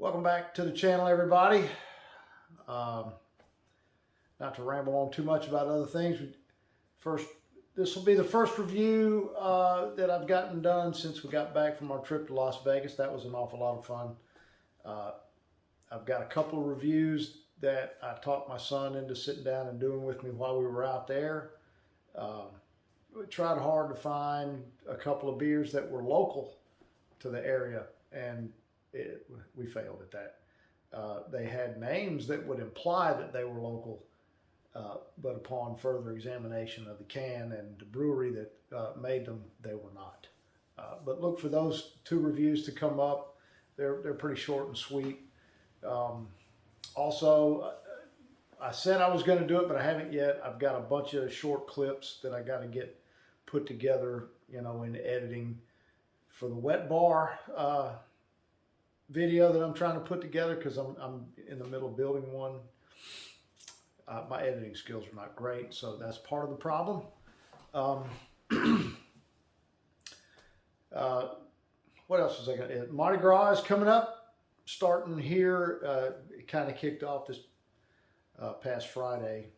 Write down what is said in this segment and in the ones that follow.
Welcome back to the channel, everybody. Not to ramble on too much about other things. This will be the first review that I've gotten done since we got back from our trip to Las Vegas. That was an awful lot of fun. I've got a couple of reviews that I talked my son into sitting down and doing with me while we were out there. We tried hard to find a couple of beers that were local to the area, and we failed at that. They had names that would imply that they were local, but upon further examination of the can and the brewery that made them, they were not. But look for those two reviews to come up. They're pretty short and sweet. Also, I said I was going to do it, but I haven't yet. I've got a bunch of short clips that I got to get put together, in editing for the wet bar video that I'm trying to put together, because I'm in the middle of building one. My editing skills are not great, so that's part of the problem. What else was I going to? Mardi Gras is coming up, starting here. It kind of kicked off this past Friday.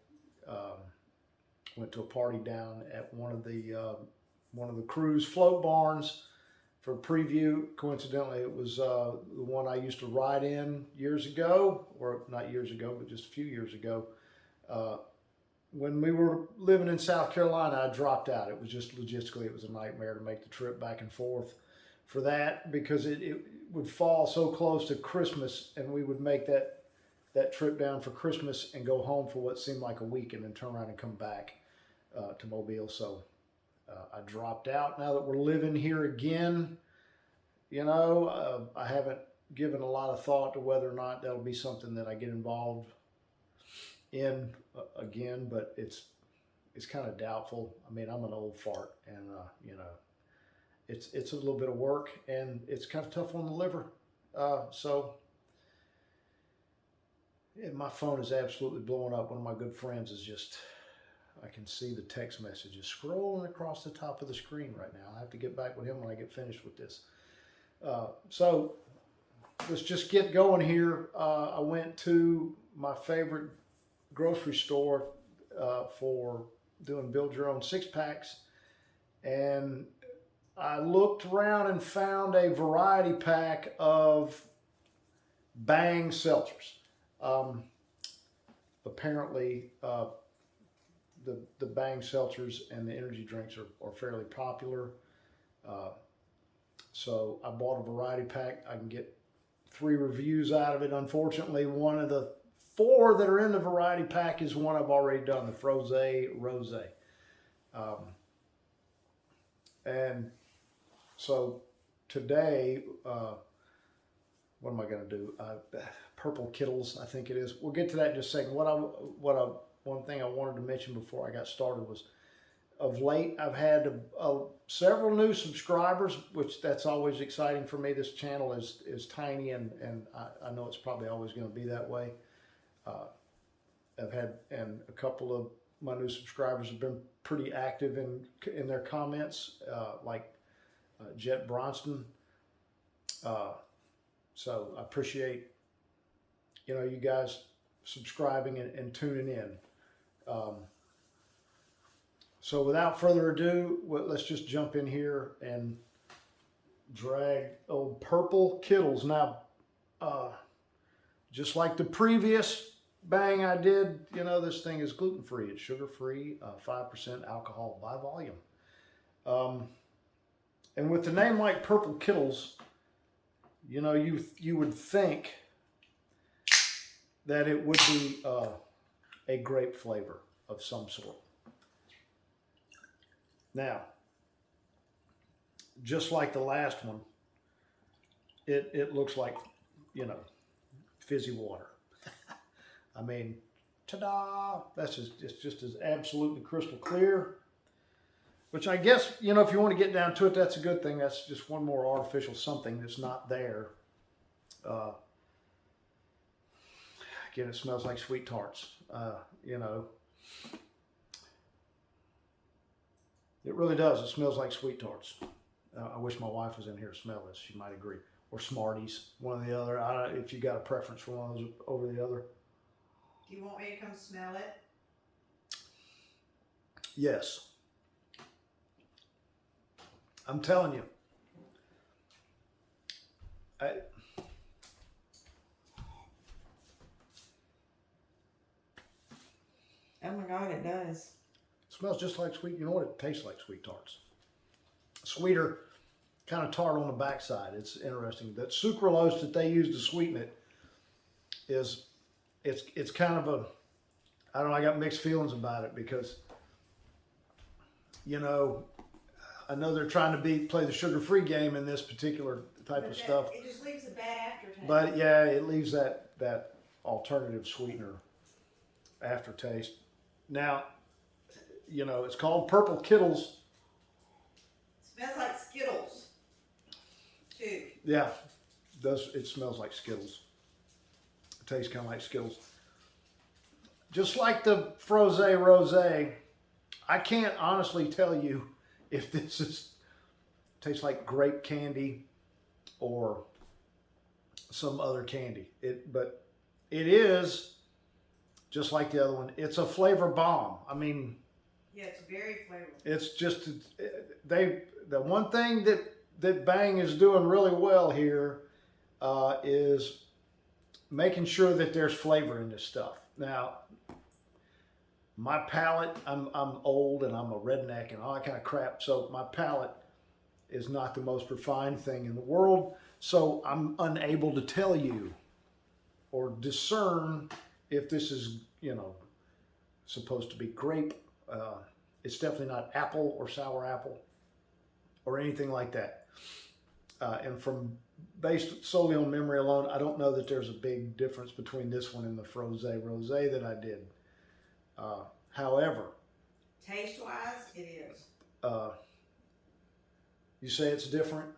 Went to a party down at one of the cruise float barns for a preview. Coincidentally, it was the one I used to ride in years ago, or not years ago, but just a few years ago. When we were living in South Carolina, I dropped out. It was just logistically, it was a nightmare to make the trip back and forth for that, because it would fall so close to Christmas, and we would make that trip down for Christmas and go home for what seemed like a week, and then turn around and come back to Mobile. So I dropped out. Now that we're living here again, I haven't given a lot of thought to whether or not that'll be something that I get involved in again, but it's kind of doubtful. I mean, I'm an old fart, and it's a little bit of work, and it's kind of tough on the liver. And my phone is absolutely blowing up. One of my good friends is just, I can see the text messages scrolling across the top of the screen right now. I have to get back with him when I get finished with this. So let's just get going here. I went to my favorite grocery store for doing build your own 6-packs, and I looked around and found a variety pack of Bang Seltzers. Apparently, the Bang Seltzers and the energy drinks are fairly popular. So I bought a variety pack. I can get 3 reviews out of it. Unfortunately, one of the 4 that are in the variety pack is one I've already done, the Froze Rosé. And so today, what am I going to do? Purple Kiddles, I think it is. We'll get to that in just a second. One thing I wanted to mention before I got started was, of late, I've had several new subscribers, which that's always exciting for me. This channel is tiny, and I know it's probably always going to be that way. I've had, and a couple of my new subscribers have been pretty active in their comments, like Jet Bronston. So I appreciate, you guys subscribing and tuning in. So without further ado, let's just jump in here and drag old Purple Kiddles. Now, just like the previous Bang I did, this thing is gluten-free. It's sugar-free, 5% alcohol by volume. And with the name like Purple Kiddles, you would think that it would be a grape flavor of some sort. Now, just like the last one, it looks like, fizzy water. I mean, ta-da! It's just as absolutely crystal clear. Which I guess, if you want to get down to it, that's a good thing. That's just one more artificial something that's not there. Again, it smells like sweet tarts. It really does. It smells like sweet tarts. I wish my wife was in here to smell this. She might agree. or Smarties, one or the other. I don't know if you got a preference for one of those over the other. Do you want me to come smell it? Yes. I'm telling you. Oh my God, it does. It smells just like sweet. You know what? It tastes like sweet tarts. Sweeter, kind of tart on the backside. It's interesting. That sucralose that they use to sweeten it is, it's kind of a, I don't know, I got mixed feelings about it because, you know, I know they're trying to play the sugar-free game in this particular type of stuff. It just leaves a bad aftertaste. But yeah, it leaves that alternative sweetener aftertaste. Now, you know, it's called Purple Kiddles. Smells like Skittles, too. Yeah, it smells like Skittles. It tastes kind of like Skittles. Just like the Froze Rosé, I can't honestly tell you if this tastes like grape candy or some other candy. But it is just like the other one. It's a flavor bomb. I mean, yeah, it's very flavorful. It's just the one thing that Bang is doing really well here is making sure that there's flavor in this stuff. Now, my palate, I'm old and I'm a redneck and all that kind of crap, so my palate is not the most refined thing in the world, so I'm unable to tell you or discern if this is, you know, supposed to be grape. It's definitely not apple or sour apple or anything like that. And based solely on memory alone, I don't know that there's a big difference between this one and the Froze Rosé that I did. However, taste-wise, it is. You say it's different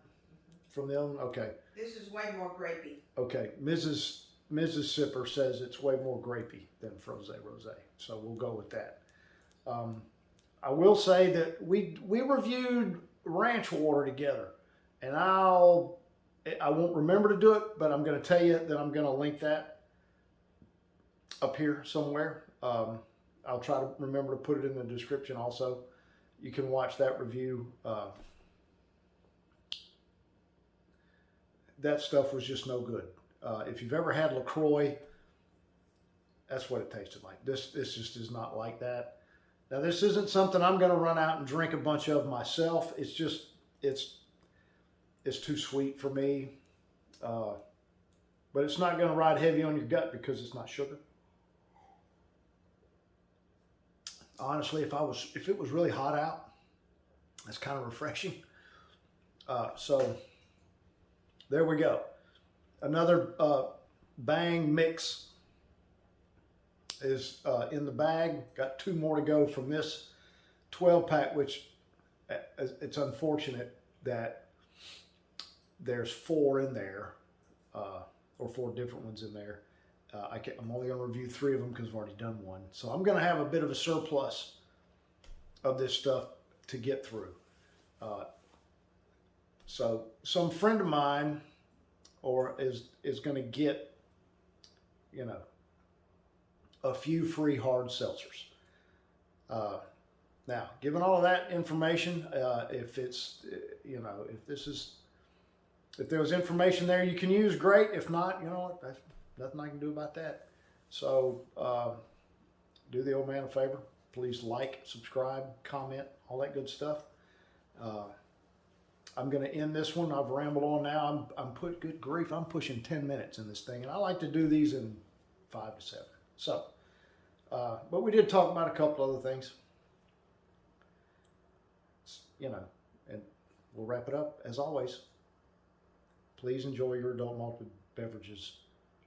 from the other one? Okay. This is way more grapey. Okay. Mrs. Sipper says it's way more grapey than Froze Rosé, so we'll go with that. I will say that we reviewed ranch water together, and I won't remember to do it, but I'm going to tell you that I'm going to link that up here somewhere. I'll try to remember to put it in the description also. You can watch that review. That stuff was just no good. If you've ever had LaCroix, that's what it tasted like. This just is not like that. Now, this isn't something I'm going to run out and drink a bunch of myself. It's just, it's too sweet for me. But it's not going to ride heavy on your gut because it's not sugar. Honestly, if it was really hot out, that's kind of refreshing. So there we go. Another Bang Mixx is in the bag. Got 2 more to go from this 12-pack, which it's unfortunate that there's 4 in there, or 4 different ones in there. I'm only going to review 3 of them because I've already done one. So I'm going to have a bit of a surplus of this stuff to get through. So some friend of mine is going to get, you know, a few free hard seltzers. Now, given all of that information, if it's, you know, if there was information there you can use, great. If not, you know what, that's nothing I can do about that. So do the old man a favor. Please like, subscribe, comment, all that good stuff. I'm going to end this one. I've rambled on now. Good grief, I'm pushing 10 minutes in this thing, and I like to do these in 5 to 7. So, but we did talk about a couple other things, you know, and we'll wrap it up. As always, please enjoy your adult malted beverages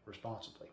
responsibly.